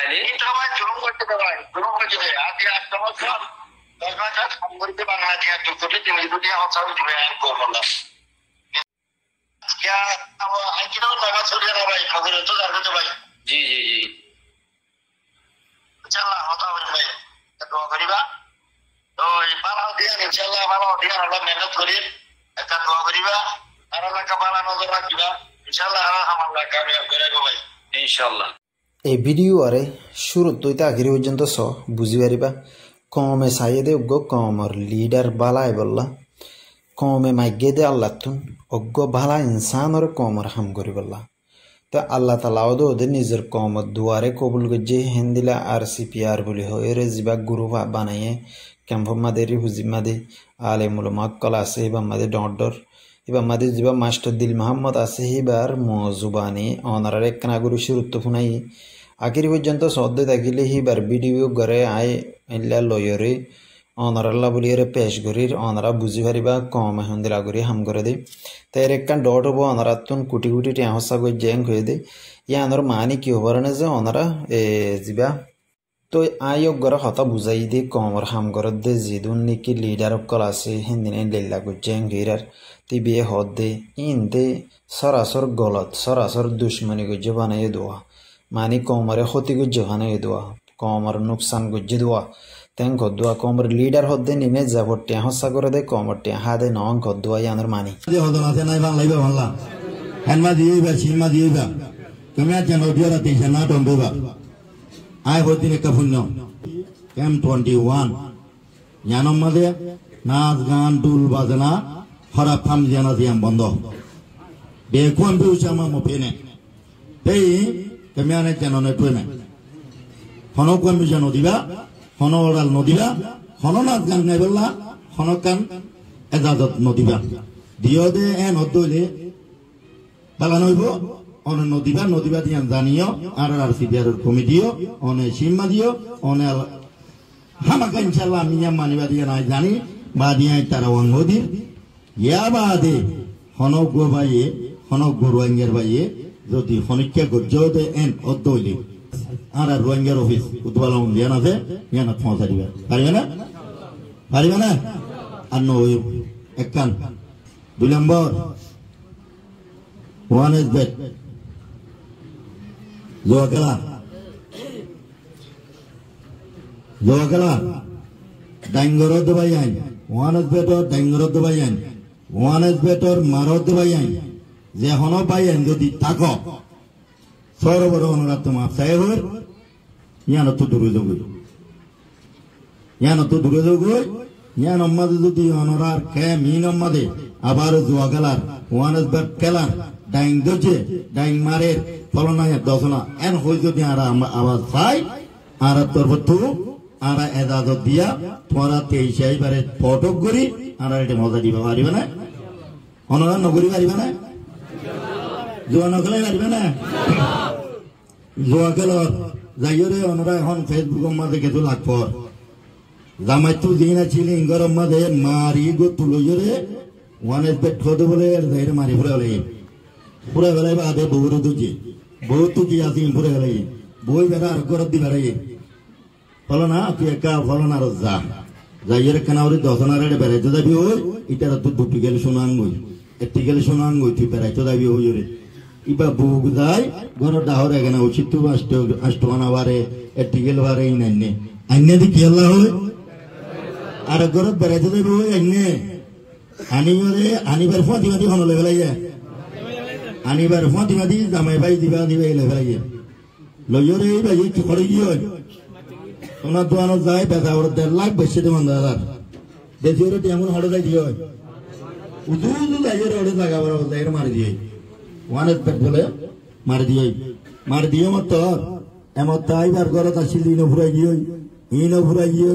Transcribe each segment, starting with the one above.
কিন্তু আমার জুলুম করতে ভাই, জুলুম করতে দেয়। আজকে 8 বছর 10 বছর সম্পর্কে বাংলাদেশ দুটি তিনি দুটি হচ্ছে দিবে করবো না। আজকে আমার আইকিরাও নামাজ পড়ে না ভাই, খবর তো জানতে ভাই। জি জি জি ইনশাআল্লাহ হতা হবে ভাই, দোয়া করিবা। তো এই বালাও দিয়ে ইনশাআল্লাহ বালাও দিয়ে আমরা মেহনত করি, একটা দোয়া করিবা আর আল্লাহকে বালা নজর রাখিবা। ইনশাআল্লাহ আমরা কামিয়াব করে দেব ভাই ইনশাআল্লাহ। এই ভিডিওরে শুরু তৈতে আখিরি পর্যন্ত বুঝি পারিবা কমে সাইদে উগ্র কমর লিডার বালাই বললা কমে মাইগে দে আল্লাহ তুন অজ্ঞ ভালা ইনসানর কমর হাম করি বললা। তো আল্লাহ তালাও দে ওদের নিজের কমর দুয়ারে কবুল গজ্জে হেন্দিলা RCPR বলি হয়ে যা গ্রুপ বানাইয়ে ক্যাম্প মাদের হুজিব মাদে আলে মুলমাক্কল আছে এবার মাদে ডর এবার মাদের যা মাস্টার দিল মোহাম্মদ আছে এবার মজুবানি অনারার একখানা গুরু শুরুত্ব ফুনাই আখিরি পর্যন্ত সদ্দে থাকিলে হিবার ভিডিও ঘরে আয় এল্লা লয়রে অনারাল্লা বলিয়ে পেশ করির অনারা বুঝি পারিবা কম হন্দিরা করি হাম করে দে তাই একখান ডট হবো অনারাতুন কোটি কোটি টেহসা করে জ্যাং হয়ে দে ইয়া আনার মানি কি হবার না যে অনারা যা তো আয়োগ ঘর হতা বুঝাই দে কমর হাম ঘর দে জিদুন নাকি লিডার অকল আছে হিন্দিনে লেল্লা গুজ্জাং গিরার তি বিয়ে হদ দে ইন দে সরাসর গলত সরাসর দুশ্মনী গুজ্জে বানাই দোয়া মানি কমরে ক্ষতি গুজ্জে বানাই দোয়া কমর নুকসান গুজ্জে দোয়া তেন খদুয়া কমর লিডার হদে নিমে যাব টিয়া হসা করে দে কমর টিয়া হাদে নং খদুয়া ইয়ানোর মানি হদন আছে নাই বাংলাইবা বাংলা হেনমা দিয়েবা সিনমা দিয়েবা তুমি আর জানো দিও রাতে জানা টম্বেবা আয় হদিন একটা পুণ্য M21 জানম মাদে নাচ গান ডুল বাজনা হরা ফাম জানা দিয়াম বন্ধ বেকুয়াম বিউসামা মপেনে এই তুমি আর জানো টুনে হনকুয়াম বিজানো দিবা হন ওরাল নদিবা হন নাচ গান গাই বললা হনকান এজাজত নদিবা দিও দে এন হদলে বাগান হইব অনে নদিবা নদিবা দিয়ান জানিও আর RCPR কমিটিও অনে সিম্মা দিও অনে হামাকা ইনশাআল্লাহ আমি মানিবা দিয়া নাই জানি বা দিয়া তারা অঙ্গদি ইয়া বাদে হনক গো ভাইয়ে হনক গো রোহিঙ্গার ভাইয়ে যদি হনিকা গজ্জতে এন অদলে আর রোহিঙ্গার অফিস উদ্বালন দিয়া আছে ইয়ানা পৌঁছা দিবা পারিবে না আর নয় একখান 2 নম্বর 1 is bet Zoakala Dangorod Bayan 1 is better Dangorod Bayan 1 is better Marod Bayan Zehono Bayan যদি থাকো সরবর অনুরাত মাপ সাহেব ইয়ানো তো দূরে যাবো ইয়ান আমাদের যদি অনরার কে মিন আমাদের আবার জোয়াগালার 1 is bet খেলার ডাইং দোজে ডাইং মারে ফলনায় দশনা এন হই যদি আর আওয়াজ পাই আর তরফতু আর এজাজত দিয়া তোরা 23 বারে ফটক করি আর এটা মজা দিবা পারিবে না অনরা নগরী পারিবে না জোয়া নগলে পারিবে না জোয়া গেল যাইরে অনরা এখন ফেসবুকের মধ্যে কিছু লাগব জামাইতু দিনা ছিলি গরম মধ্যে মারি গো তুলইরে 1 is bet খোদ বলে যাইরে মারি পুরা বেলায় বাদে বউর দুজি বউ তুজি আসি পুরা বেলায় বই বেড়া আর গরদ দি বেড়াই ফলো না তুই একা ফলো না যা যাইয়ের কানাউরি দশনারে বেড়াইতে যাবি ওই ইটার তুই দুটি গেলে শোনান গই একটি গেলে শোনান গই তুই বেড়াইতে যাবি ওই রে ইবা বুক যাই ঘর ডাহর এখানে উচিত তুই আষ্টমানা বারে একটি গেলে বারে ইনাইনে আইনে দি কি আল্লাহ হয় আর গরদ বেড়াইতে যাবি ওই আইনে আনিবার ফোন দিবা হন লেভেলাইয়া আনিবার ফাতিমাদি জামাই ভাই দিবা এলে ভাই লইরে এই ভাই কি করে গিয়ে ওনা দোয়ানো যায় বেচা ওর 1.5 লাখ বেশি দেন দাদা দেশি ওর তেমন হড়ে যাই দিও উদু যাইরে ওরে জায়গা বড় যাইরে মারি দিয়ে 1 is bet বলে মারি দিয়ে মত এমত আইবার ঘরত আসিল ইনো ফুরাই গিয়ে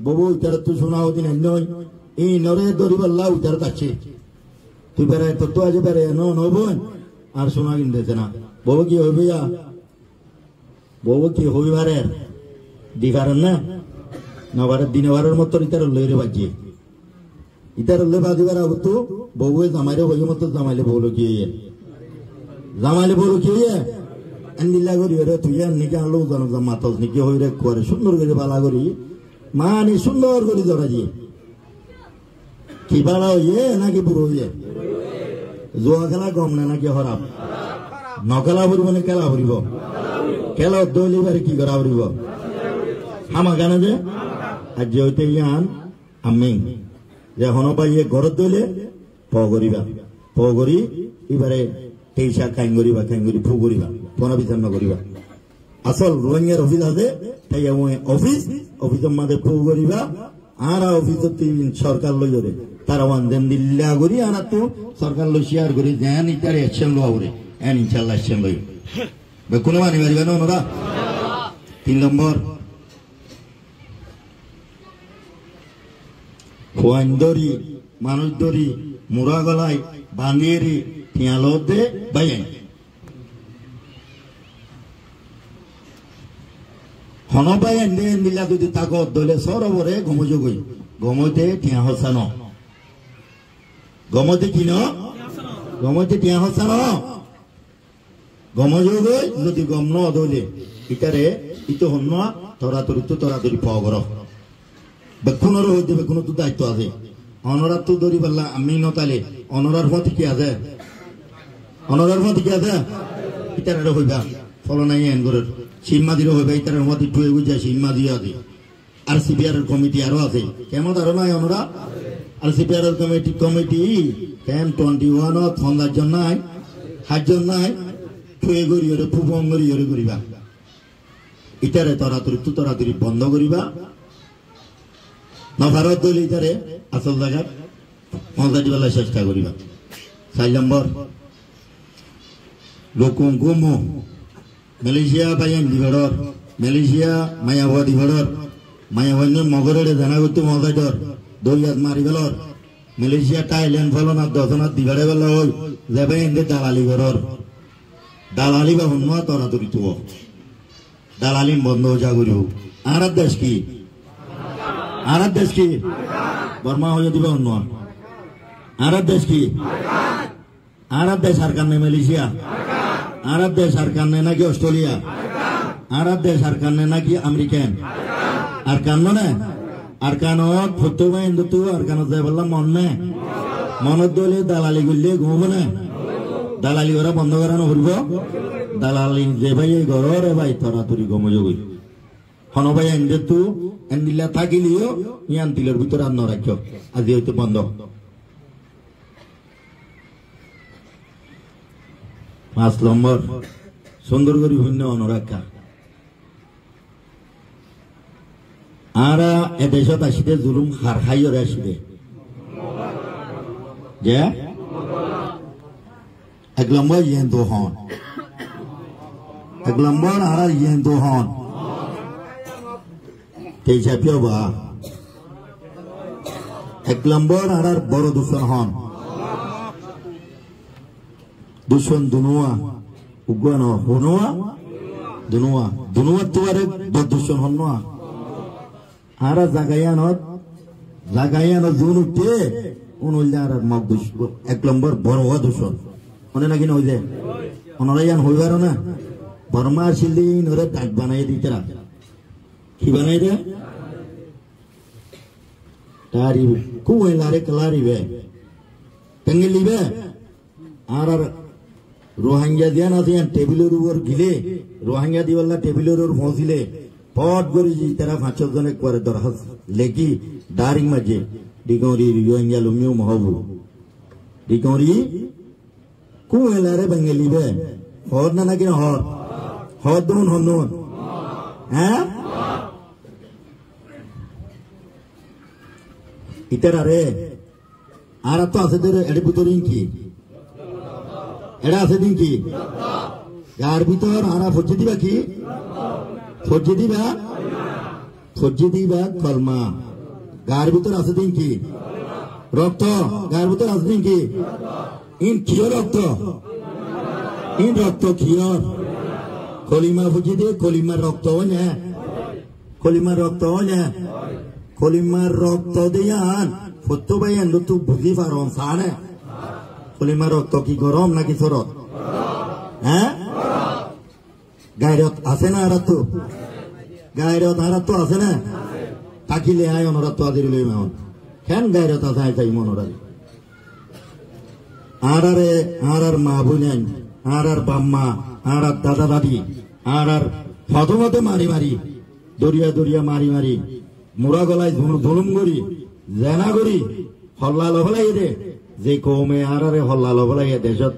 ববু ইতার তো শোনাও দিন নয় এই নরে দরিবাল্লাহ উতার কাছে তুই বেড়াই তো আজ বেড়াই নবন আর শোনা কিনতেছে না বউ কি হইবারে দিবারেন না নবারের দিনবারের মতো ইতার লইরে বাজিয়ে ইতার লে বাজিবার তো বউয়ে জামাইরে হইয়ে মতো জামাইলে বউলো কি এন্দিলা করি ওরে তুই নিকে আলো জনক মাতস নিকে হইরে করে সুন্দর করে বালা করি মানে সুন্দর করে জড়া দিয়ে কি বালা হইয়ে নাকি বুড়ো হইয়ে জোয়া খেলা গম না নাকি হরাম নকলা ফুরিব না খেলা ফুরিব খেলা দলিবারে কি করা ফুরিব হামা গানে যে আর যে হইতে ইয়ান আমি যে হনপাইয়ে ঘর দলে প করি এবারে তেইশা খাইঙ্গরি ফু করিবা পনাবিচান্ন করিবা আসল রোহিঙ্গার অফিস আছে তাই অফিসের মাঝে ফু করিবা আর অফিসত সরকার লই ধরে তারা ওয়ান দিল্লা করি আর তো সরকার লই শেয়ার করি যেন ইটার অ্যাকশন লওয়া করে এন ইনশাল্লাহ অ্যাকশন লই কোনো মানি পারিবা না ওনারা 3 নম্বর খোয়াইন দরি মানুষ দরি মুরা গলায় বান্দিয়েরি টিয়ালতে বাইন হনবাইন দে মিলা যদি তাকো দলে সরবরে গমযোগই গমতে টিয়া হসানো গমতে কি ন গমতে টিয়া হসানো গমযোগই যদি গম ন দলে ইটারে ইতো হন্ন তরাতরি পাওয়া গর বেকুনর হইতে বেকুন তো দায়িত্ব আছে অনরার তো দরি পাল্লা আমি নতালে অনরার মত কি আছে ইতারে হইবা ফলনাই এন করে সিম্মাদিরও হইবা ইতারের মত টুয়ে গুজা সিম্মাদি আছে আর সিপিআর কমিটি আরো আছে কেমন আরো নাই অনরা আর সিপিআর কমিটি ক্যাম্প 21 ফন্দার জন্য নাই হাজন নাই টুয়ে গরি ওরে ফুবঙ্গরি ওরে করিবা ইতারে তরাতরি বন্ধ করিবা নভারত দল ইতারে আসল জায়গা মজা দিবার চেষ্টা করিবা 4 নম্বর লোকং গুমো মালয়েশিয়া পাইন দিবড়র মালয়েশিয়া মায়াবাদী দিবড়র মায়াবাদী মগরের জানাগত মজাদর দরিয়াত মারি গেলর মালয়েশিয়া থাইল্যান্ড ফলনা দশনাত দিবড়ে গেল হই যাবে ইন্দে দালালি গরর দালালি বা হন্ন তরা তরিত দালালি বন্ধ যা করিও আরব দেশ কি বর্মা হয়ে দিবে অন্য আরব দেশ কি আরব দেশ সরকার নেই মালয়েশিয়া আরব দেশ সরকার নেই নাকি অস্ট্রেলিয়া আরব দেশ সরকার নেই নাকি আমেরিকান আর কান না আর কানত ফটো হিন্দু আর কানত যাই বললাম মনত দলে দালালি করলে ঘুমব না দালালি ওরা বন্ধ করানো করব দালালি যে ভাই ঘর ভাই তরাতরি গমযোগী হনবাই এনদেতু এনদিলা থাকিলিও ইয়ান দিলের ভিতরে আর নরাক্য আজি হয়তো বন্ধ 5 নম্বর সুন্দর করি ভিন্ন অনুরাক্ষা আর এদেশত আসিতে জুলুম হার খাইরে আসিতে যে 1 নম্বর ইয়েন্দ হন 1 নম্বর আর ইয়েন্দ হন তেইশা পিওবা 1 নম্বর আর বড় দূষণ হন দূষণ দুনুয়া উগান হনুয়া দুনুয়া তো আরে দূষণ হন না আর জাগায়ানত জুনুতে উনুলদার মগ দূষণ 1 নম্বর বড় দূষণ মনে নাকি না হই যায় অনলাইন হইবার না বর্মা শিলিন ওরে ডাক বানাই দিতরা কি বানাই দে তারি কুয়ে লারে কলারিবে পেঙ্গলিবে আর রোহিঙ্গা দিয়া না দিয়া টেবিলের উপর গিলে রোহিঙ্গা দিওয়াল্লা টেবিলের উপর পৌঁছিলে পট করে তারা 5 জনে করে দরখাস্ত লেখি দারিং মাঝে ডিগরি রোহিঙ্গা লুমিও মহবু ডিগরি কুয়ে লারে পেঙ্গলিবে হর না নাকি হর দুন হনুন হ্যাঁ ইতার আরে আর তো আছে এর ভিতরে কি এরা আছে দিন কি যার ভিতর আরা ফজ্জি দিবা কি ফজ্জি দিবা কলমা গার ভিতর আছে দিন কি রক্ত গার ভিতর আছে দিন কি ইন কিয় রক্ত কিয় কলিমা ফজ্জি দিয়ে কলিমার রক্ত কলিমার রক্ত দিয়ান ফটো বাইন তো বুঝি পারন সানে কলিমার রক্ত কি গরম নাকি সরত হ্যাঁ গায়রত আছে না আরাত তো গায়রত আরাত তো আছে না থাকিলে আয় অনরাত আদির লই মাহন কেন গায়রত আছে আয় তাই মনোরাজ আর মা বোনেন আর বাম্মা আর দাদা দাদি আর প্রথমতে মারি মারি দরিয়া দরিয়া মারি মারি মোরা গলায় ধুলুম করি জেনা করি হল্লা লবলাই দে যে কৌমে আরে হল্লা লবলাই দেশত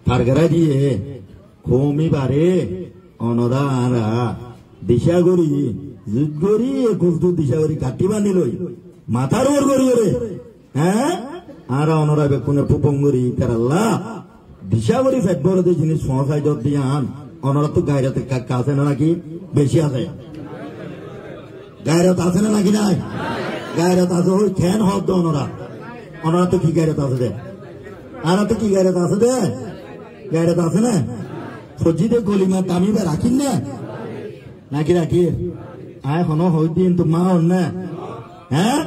ফারগেরা দিয়ে কৌমি বারে অনরা আরা দিশা করি যুদ্ধ করি কুলতু দিশা করি কাটি বান্ধি লই মাথার ওর করি রে হ্যাঁ আর অনরা বেকুনে পুপং করি তারাল্লা দিশা করি ফেট বড় জিনিস সহসাইড দিয়ে আন অনরা তো গায়রাতে কাছে না নাকি বেশি আছে গায়রত আছে না নাকি নাই গায়রত আছে ওই খেন হদ অনরা তো কি গায়রত আছে দে আর তো কি গায়রত আছে দে গায়রত আছে না সজ্জিতে গলিমা দামিবা রাখিন না নাকি রাখি আয় হন হই দিন তো মা হন না হ্যাঁ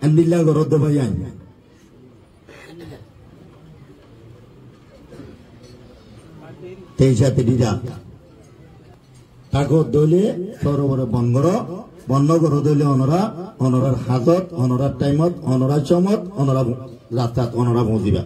আন্দিল্লা গরদ ভাই আই তেইশাতে দিদা তাকে দলে সরোবরে বন্ধ করো দলে অনরার হাজত অনরার টাইমত অনরার চমত অনরা রাস্তাত অনরা পৌঁছিবা